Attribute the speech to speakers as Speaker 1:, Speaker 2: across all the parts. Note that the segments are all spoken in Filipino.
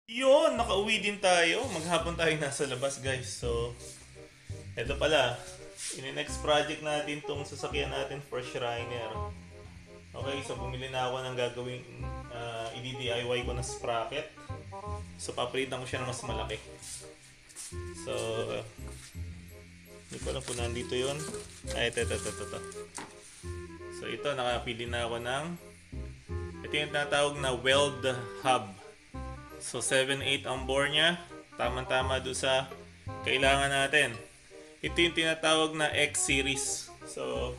Speaker 1: Yun, nakauwi din tayo. Maghapon tayo nasa labas, guys. So, eto pala. In-next project natin tong sasakyan natin for Shriner. Okay, so bumili na ako ng gagawing i-DIY ko na sprocket. So, papalitan ko siya ng mas malaki. So, hindi ko alam kung nandito yun. Ay, ito. So, ito, nakapili na ako ng ito yung tinatawag na weld hub. So 7/8 ang bore niya. Tama-tama doon sa kailangan natin. Ito yung tinatawag na X series. So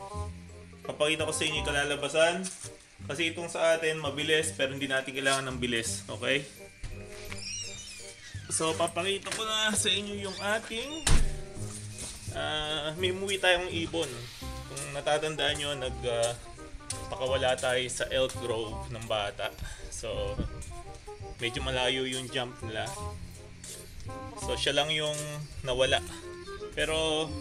Speaker 1: papakita ko sa inyo yung kalalabasan. Kasi itong sa atin mabilis pero hindi natin kailangan ng bilis. Okay? So papakita ko na sa inyo yung ating may umuwi tayong ibon. Kung natatandaan nyo, pakawala tayo sa Elk Grove ng bata. So medyo malayo yung jump nila. So siya lang yung nawala. Pero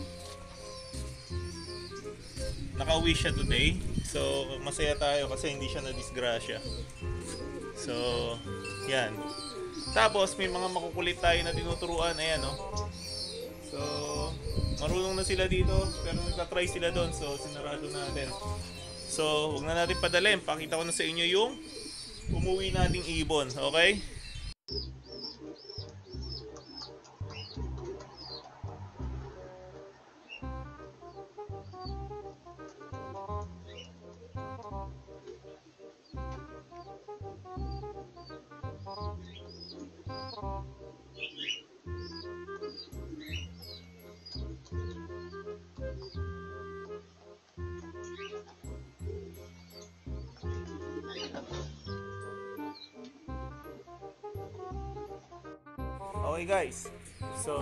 Speaker 1: nakauwi siya today. So masaya tayo kasi hindi siya na-disgrasya. So yan. Tapos may mga makukulit tayo na tinuturuan. Ayan o. So marunong na sila dito. Pero nagtatry sila doon. So sinarado natin. So huwag na natin padalhin. Pakita ko na sa inyo yung umuwi nating ibon, okay? Okay guys, so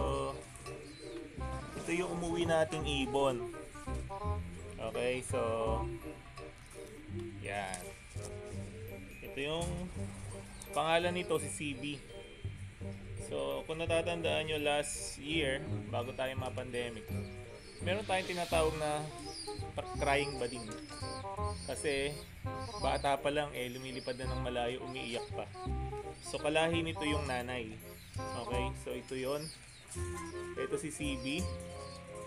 Speaker 1: ito yung umuwi nating ibon. Okay, so yan. Ito yung pangalan nito, si CB. So kung natatandaan nyo last year, bago tayo ma-pandemic, meron tayong tinatawag na crying bading. Kasi bata pa lang lumilipad na ng malayo, umiiyak pa. So kalahi nito yung nanay. Okay, so ito yon. Ito si CB.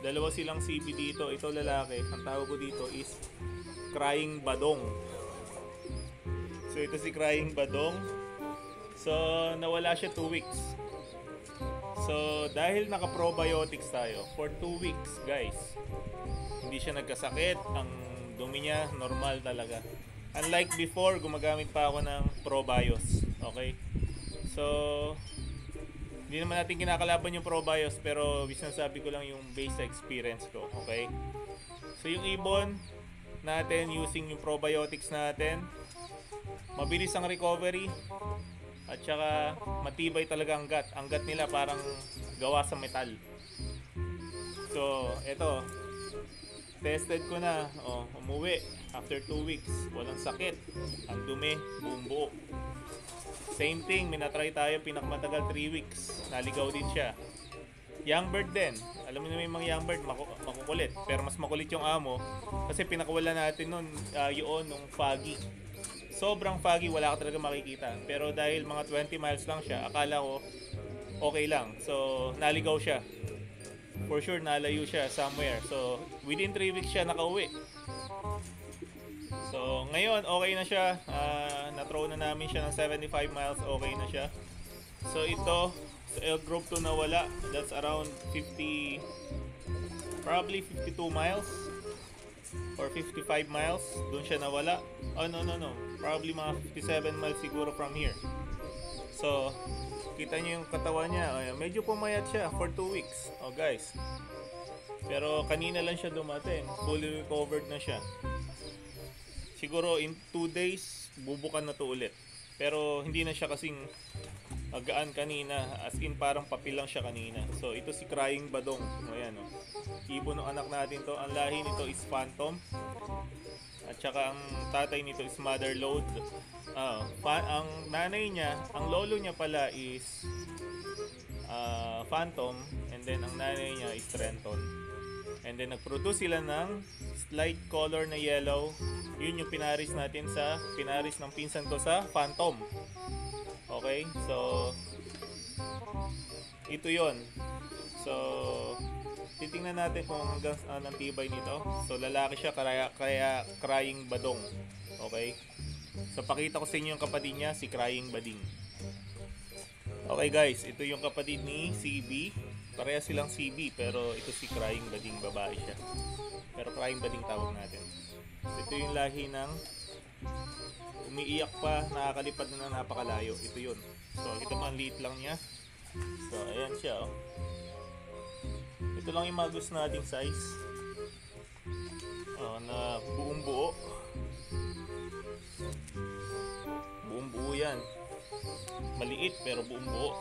Speaker 1: Dalawa silang CB dito. Ito lalaki. Ang tawag ko dito is crying badong. So ito si crying badong. So nawala siya 2 weeks. So dahil naka-probiotics tayo for 2 weeks, guys, hindi siya nagkasakit. Ang dumi niya normal talaga. Unlike before, gumagamit pa ako ng Probios. Okay? So hindi naman natin kinakalaban yung Probios, pero sinasabi ko lang yung base sa experience ko. Okay? So yung ibon natin using yung probiotics natin, mabilis ang recovery at saka matibay talaga ang gut. Ang gut nila parang gawa sa metal. So eto, tested ko na. Umuwi after 2 weeks, walang sakit, ang dumi buong buo. Same thing, minatry tayo pinakamatagal 3 weeks. Naligaw din siya. Young bird din. Alam mo na may mga young bird makukulit. Pero mas makulit yung amo. Kasi pinakawala natin nun yun nung foggy. Sobrang foggy, wala ka talaga makikita. Pero dahil mga 20 miles lang siya, akala ko okay lang. So naligaw siya. For sure nalayo siya somewhere. So within 3 weeks siya nakauwi. So ngayon okay na siya. Na-throw na namin siya ng 75 miles. Okay na siya. So ito sa Elk Grove to nawala. That's around 50, probably 52 miles or 55 miles. Doon siya nawala. Oh no. Probably mga 57 miles siguro from here. So kita niyo yung katawan niya. Medyo pumayat siya for 2 weeks. Oh guys. Pero kanina lang siya dumating. Fully recovered na siya. Siguro in 2 days bubukan na to ulit. Pero hindi na siya kasing magaan kanina, as in parang papel lang siya kanina. So ito si crying badong. Ayan o. Ibon ng anak natin to. Ang lahi nito is phantom. At saka ang tatay nito is mother load. Ang nanay niya, ang lolo niya pala is phantom, and then ang nanay niya is Trenton. And then nagproduce sila ng slight color na yellow. Yun yung pinaris natin sa pinaris ng pinsan ko sa Phantom. Okay? So ito yon. So, titingnan natin kung hanggang anong tibay nito. So, lalaki siya, kaya crying badong. Okay? So, pakita ko sa inyo yung kapatid niya, si crying bading. Okay guys, ito yung kapatid ni CB. Pareha silang CB, pero ito si crying bading, babae siya. Pero crying bading tawag natin. So, ito yung lahi ng umiiyak pa, nakakalipad na napakalayo. Ito yun. So, ito man, liit lang niya. So, ayan siya, oh. Ito lang yung mga gusto nating size. Oh, na buong buo. Buong buo yan. Maliit, pero buong buo.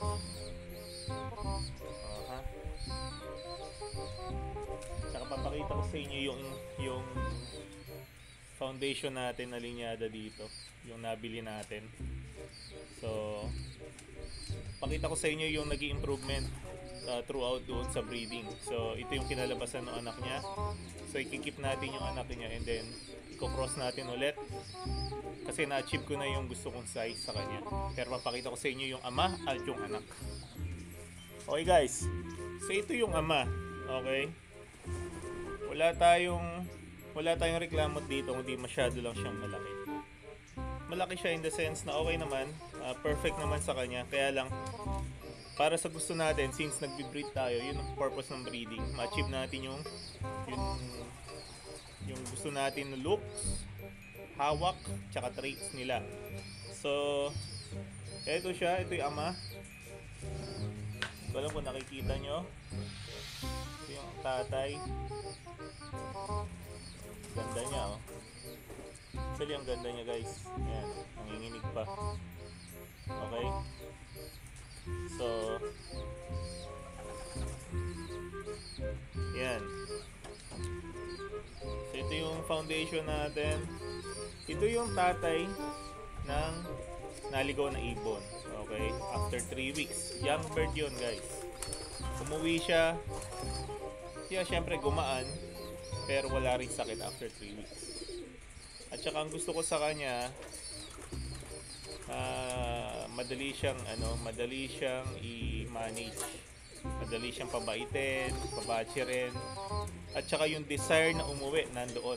Speaker 1: Saka papakita ko sa inyo yung foundation natin na linyada dito. Yung nabili natin. So, pakita ko sa inyo yung naging improvement throughout doon sa breeding. So, ito yung kinalabasan ng anak niya. So, ikikip natin yung anak niya and then i-cross natin ulit. Kasi na-achieve ko na yung gusto kong size sa kanya. Pero papakita ko sa inyo yung ama at yung anak. Okay guys. So, ito yung ama. Okay? Wala tayong reklamo dito, hindi masyado lang siyang malaki. Malaki siya in the sense na okay naman, perfect naman sa kanya. Kaya lang, para sa gusto natin, since nagbe-breed tayo, yun ang purpose ng breeding. Ma-achieve natin yung gusto natin na looks, hawak, tsaka traits nila. So, ito siya, ito yung ama. Hindi ko alam kung nakikita nyo. Ito yung tatay. Ganda niya, oh. Actually, ang ganda niya, guys. Ayan, nanginginig pa. Okay? So, yan. So, ito yung foundation natin. Ito yung tatay ng naligaw na ibon. Okay? After 3 weeks. Young bird yun, guys. Umuwi siya. Siya, syempre, gumaan. Pero wala rin sakit after 3 weeks. At saka ang gusto ko sa kanya, madali siyang i-manage. Madali siyang pabaitin, pabachirin. At saka yung desire na umuwi nandoon.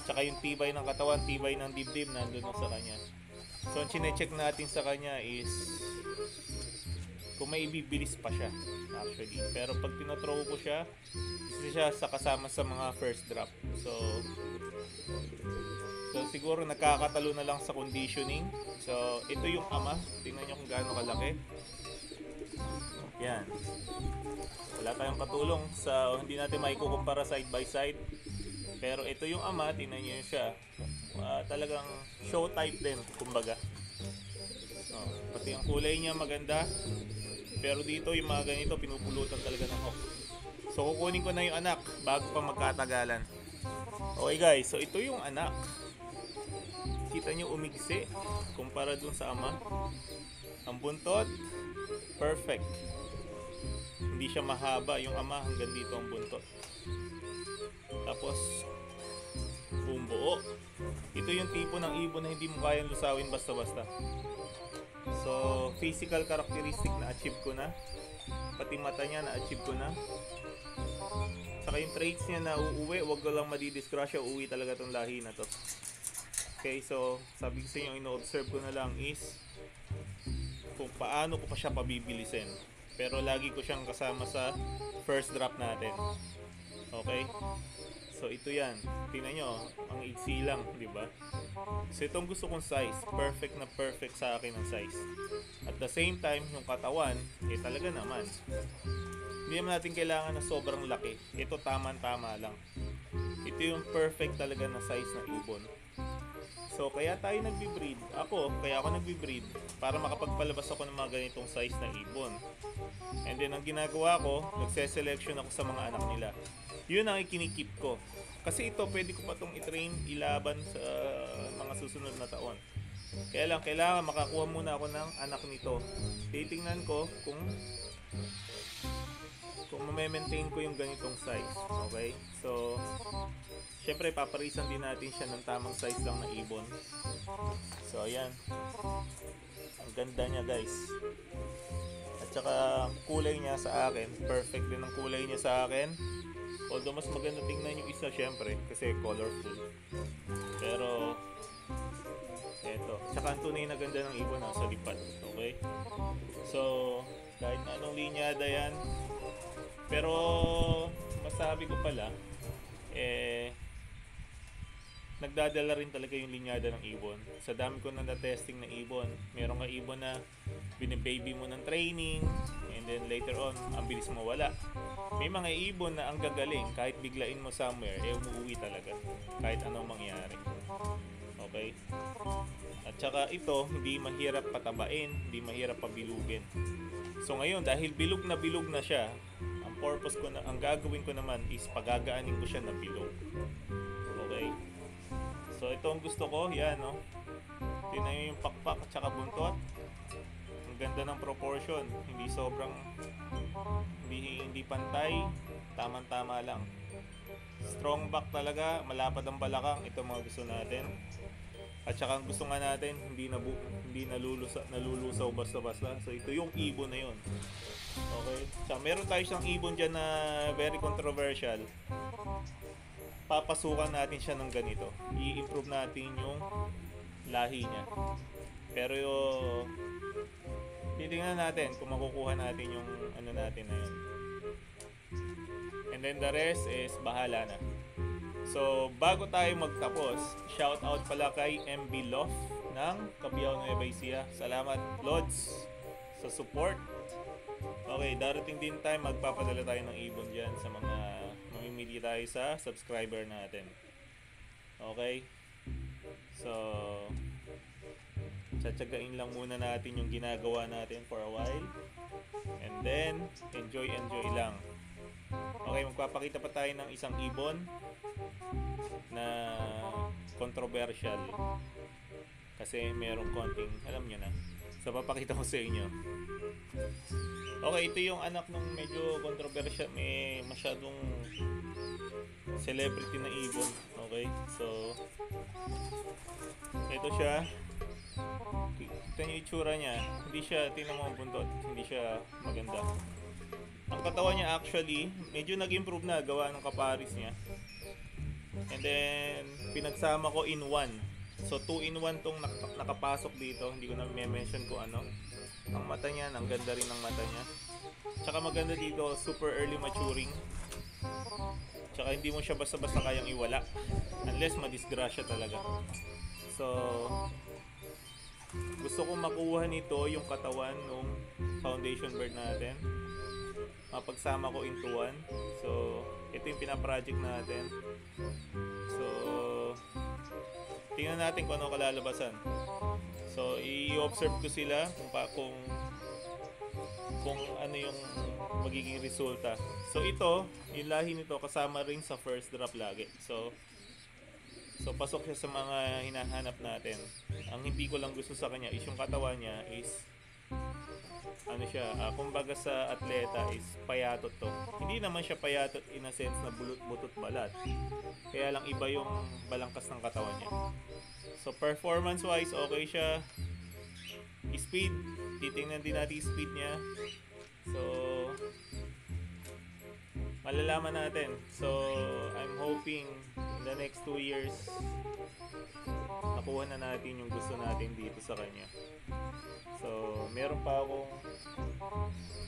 Speaker 1: Tsaka yung tibay ng katawan, tibay ng dibdib nandoon sa kanya. So ang chine-check natin sa kanya is kung may ibibilis pa siya actually. Pero pag tinothrow ko siya, isa siya sa kasama sa mga first drop. So siguro nagkakatalo na lang sa conditioning. So ito yung ama. Tingnan nyo kung gaano kalaki. Yan. Wala tayong patulong sa hindi natin maikukumpara side by side. Pero ito yung ama. Tingnan nyo siya. Talagang show type din kumbaga. Pati ang kulay niya maganda. Pero dito yung mga ganito pinupulutan talaga ng hook. So kukunin ko na yung anak bago pa magkatagalan. Okay guys, so ito yung anak. Kita nyo umigsi kumpara dun sa ama. Ang buntot, perfect. Hindi siya mahaba. Yung ama hanggang dito ang buntot. Tapos bumbuo. Ito yung tipo ng ibon na hindi mo kayang lusawin basta-basta. So physical characteristic na achieve ko na. Pati mata niya na achieve ko na. Saka yung traits niya na uuwi, wag ko lang madidisgrasya, uuwi talaga tong lahi na to. Okay, so sabi ko sa inyo, ino-observe ko na lang is kung paano ko pa siya pabibilisin. Pero lagi ko siyang kasama sa first drop natin. Okay? So ito yan. Tingnan nyo, ang iksi lang, di ba? So itong gusto kong size, perfect na perfect sa akin ang size. At the same time, yung katawan, talaga naman. Hindi naman natin kailangan na sobrang laki. Ito tama-tama lang. Ito yung perfect talaga na size na ibon. So kaya tayo nagbi-breed. Kaya ako nagbi-breed para makapagpalabas ako ng mga ganitong size na ibon. And then ang ginagawa ko, nagse-selection ako sa mga anak nila. Yun ang ikinikip ko. Kasi ito, pwede ko pa itong i-train, ilaban sa mga susunod na taon. Kaya lang, kailangan makakuha muna ako ng anak nito. Titingnan ko kung ma-maintain ko yung ganitong size. Okay? So, syempre, paparisan din natin siya ng tamang size lang na ibon. So, ayan. Ang ganda niya, guys. At Tsaka kulay niya sa akin, perfect din ang kulay niya sa akin. Although mas maganda tingnan yung isa syempre kasi colorful. Pero eto, tsaka ang tunay na ganda ng ibon nasa lipat. Okay? So, kahit na anong linyada yan, pero masabi ko pala, nagdadala rin talaga yung linyada ng ibon. Sa dami ko na na-testing na ibon, meron ka ibon na binibaby mo ng training, and then later on, ang bilis mawala. May mga ibon na ang gagaling, kahit biglain mo somewhere, umuwi talaga. Kahit anong mangyari. Okay? At saka ito, hindi mahirap patabain, hindi mahirap pabilugin. So ngayon, dahil bilog na siya, ang purpose ko na, ang gagawin ko naman is pagagaanin ko siya na bilog. Okay? So ito ang gusto ko, yan no. Tingnan nyo yung pakpak at saka buntot. Ang ganda ng proportion, hindi sobrang hindi pantay, tamang-tama lang. Strong back talaga, malapad ang balakang, ito mga gusto natin. At saka ang gusto nga natin, hindi nalulusaw basta-basta. So ito yung ibon na yun. Okay? So meron tayo isang ibon dyan na very controversial. Papasukan natin siya ng ganito. I-improve natin yung lahi niya. Pero titingnan natin kung makukuha natin yung ano natin na yun. And then the rest is bahala na. So bago tayo magtapos, shout out pala kay MB Loft ng Cabiao Nueva Ecija. Salamat Lods sa support. Okay, darating din tayo, magpapadala tayo ng ibon dyan sa mga mamimili tayo sa subscriber natin. Okay? So, tsatsagain lang muna natin yung ginagawa natin for a while. And then, enjoy lang. Okay, magpapakita pa tayo ng isang ibon na controversial. Kasi merong konting, alam nyo na. So, papakita ko sa inyo. Okay, ito yung anak ng medyo controversial, may masyadong celebrity na ibon. Okay, so ito siya. Ito yung itsura niya. Hindi siya, tingnan mo ang buntot, hindi siya maganda. Ang katawan niya actually, medyo nag-improve na gawa ng kaparis niya. And then, pinagsama ko in one. So 2-in-1 tong nakapasok dito. Hindi ko na mention ko ano. Ang mata niya, ang ganda rin ng mata niya. Tsaka maganda dito, super early maturing. Tsaka hindi mo siya basta-basta kayang iwala. Unless madisgrasya talaga. So, gusto kong makuha nito yung katawan ng foundation bird natin. Mapagsama ko into one. So, ito yung pinaproject natin. So, tingnan natin kung ano kalalabasan. So, i-observe ko sila kung ano yung magiging resulta. So, ito, yung lahi nito kasama rin sa first drop lagi. So pasok siya sa mga hinahanap natin. Ang hindi ko lang gusto sa kanya is yung katawan niya is ano siya, kumbaga sa atleta is payatot to. Hindi naman siya payatot in a sense na butot balat. Kaya lang iba yung balangkas ng katawan niya. So performance wise okay siya. Speed, titingnan din natin yung speed niya. So malalaman natin. So I'm hoping in the next 2 years nakuha na natin yung gusto natin dito sa kanya. So meron pa akong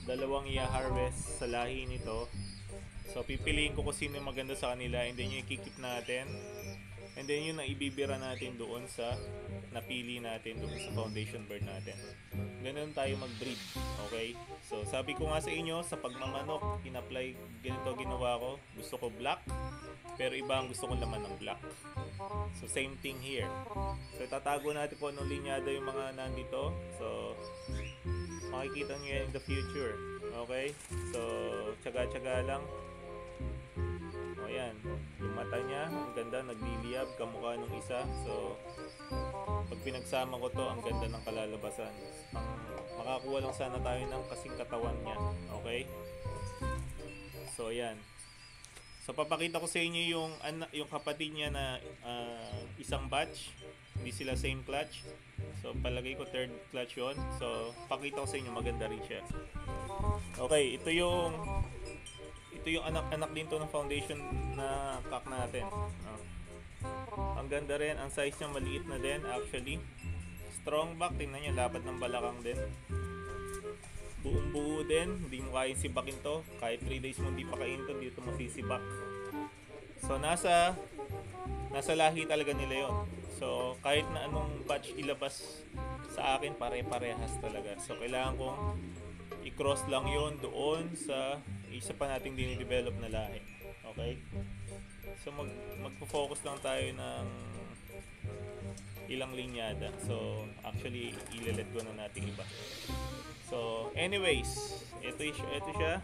Speaker 1: 2 i-harvest sa lahi nito. So pipiliin ko kung sino yung maganda sa kanila, and then yung i-keep natin, and then yung naibibira natin doon sa napili natin doon sa foundation bird natin. Ganun tayo mag-breed. Okay? So sabi ko nga sa inyo, sa pagmamanok, in-apply, ganito ginawa ko. Gusto ko black, pero iba ang gusto ko laman ng black. So same thing here. So tatago natin kung anong linyada yung mga nandito. So makikita nyo yan in the future. Okay? So tsaga-tsaga lang. O yan, yung mata niya, ang ganda, nagliliyab, kamukha nung isa. So pag pinagsama ko to, ang ganda ng kalalabasan. Makakuha lang sana tayo ng kasing katawan niya. Okay? So yan. So papakita ko sa inyo yung kapatid niya na isang batch. Hindi sila same clutch. So palagay ko third clutch yon. So pakita ko sa inyo, maganda rin siya. Okay, ito yung anak-anak din to ng foundation na cock natin. Ang ganda rin, ang size niya maliit na din actually. Strong back, tingnan niyo, lapad ng balakang din. Buong buo din, hindi mo kayang sibakin to. Kahit 3 days mo hindi pa kain to, dito mo sisibak. So nasa lahi talaga nila yon. So kahit na anong batch ilabas sa akin, pare-parehas talaga. So kailangan kong i-cross lang yon doon sa isa pa nating dinidevelop na lahi. Okay? So magpo-focus lang tayo ng ilang linyada. So actually ile-let go na natin iba. So anyways, ito siya.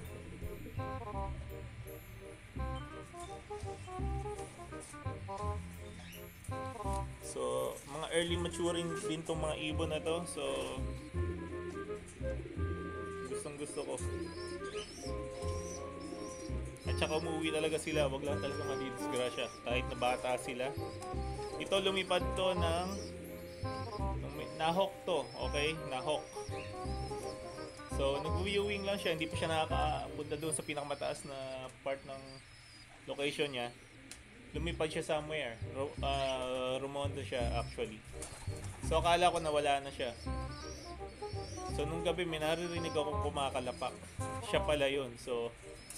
Speaker 1: So mga early maturing din tong mga ibon na to. So gusto ko. At saka umuwi talaga sila, wag lang talaga madidisgrasya kahit na bata sila. Ito lumipad to ng nahok to, okay? Nahok. So nag-viewing lang siya, hindi pa siya nakakapunta doon sa pinakamataas na part ng location niya. Lumipad siya somewhere. Rumondo siya actually. So akala ko nawala na siya. So nung gabi may naririnig akong kumakalapak. Siya pala yun. So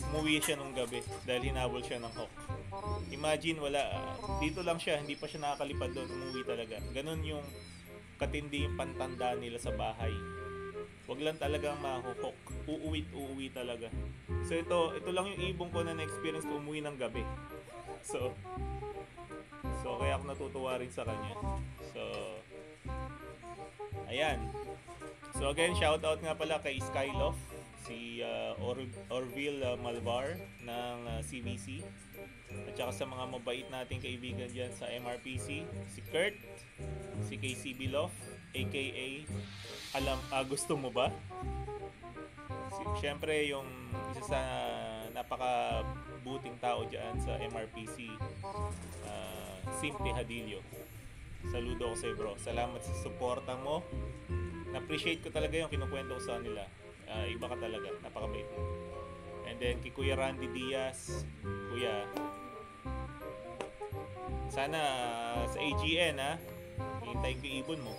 Speaker 1: umuwi siya nung gabi dahil hinabol siya ng hawk. Imagine dito lang siya, hindi pa siya nakakalipad doon, umuwi talaga. Ganun yung katindi yung pantanda nila sa bahay. Wag lang talagang mahuhok. Uuwi talaga. So ito lang yung ibong ko na na-experience ko umuwi ng gabi. So kaya ako natutuwa rin sa kanya. So ayan. So again, shout out nga pala kay Skyloft, si Orville Malvar ng CVC, at saka sa mga mabait nating kaibigan dyan sa MRPC, si Kurt, si KCB Loft, aka gusto mo ba? Siyempre yung isa sa napakabuting tao dyan sa MRPC, Simple Hadilio. Saludo ko sa'yo, bro. Salamat sa suporta mo. Na-appreciate ko talaga yung kinukwento ko sa nila. Iba ka talaga, napakabait mo. And then kay Kuya Randy Diaz, Kuya, sana sa AGN hintayin ko ibon mo.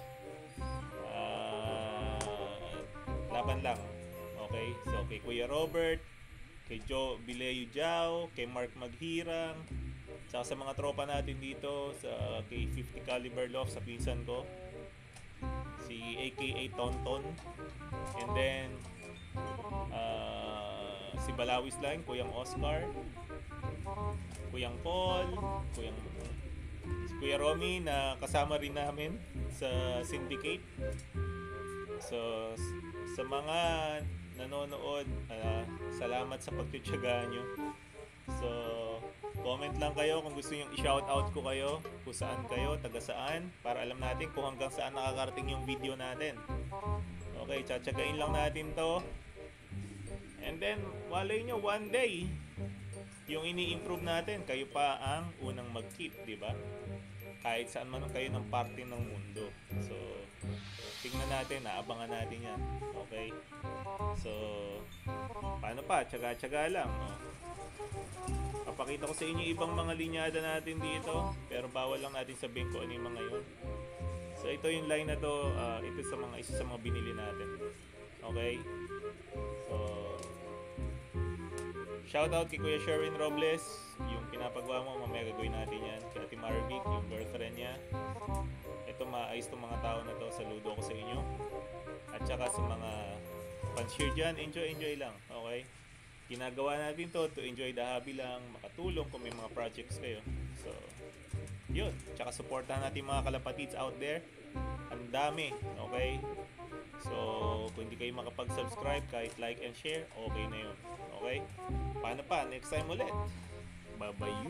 Speaker 1: Laban lang. Okay, so kay Kuya Robert, kay Joe Bileo Jao, kay Mark Maghirang, saka sa mga tropa natin dito, kay 50 Caliber Loft, sa pinsan ko, si aka Tonton, and then si Balawis Line, Kuyang Oscar, Kuyang Paul, si Kuya Romy na kasama rin namin sa syndicate. So sa mga nanonood, salamat sa pagtitiyaga nyo. So comment lang kayo kung gusto nyo i-shoutout ko kayo, kung saan kayo, taga saan, para alam natin kung hanggang saan nakakarating yung video natin. Okay, tsatsagain lang natin to. And then, walay nyo, one day, yung ini-improve natin, kayo pa ang unang mag-keep, di ba? Kahit saan man kayo ng parte ng mundo. So, tingnan natin, naabangan natin yan. Okay? So, paano pa? Tsaga-tsaga lang, no? Papakita ko sa inyo ibang mga linyada natin dito, pero bawal lang natin sabihin ko ano yung mga yun. So ito yung line na to, isa sa mga binili natin. Okay? So shoutout kay Kuya Sherwin Robles, yung pinapagawa mo, mamaya gagawin natin yan. Kay Ate Marvic, yung girlfriend niya. Ito, maayos tong mga tao na to, saludo ko sa inyo. At saka sa mga fans dyan, enjoy lang. Okay? Ginagawa natin to enjoy the hobby lang, makatulong kung may mga projects kayo. So, yun. Tsaka supportahan natin mga kalapatids out there. Ang dami, okay? So, kung hindi kayo makapag-subscribe, kahit like and share, okay na yun. Okay? Paano pa? Next time ulit. Bye-bye you.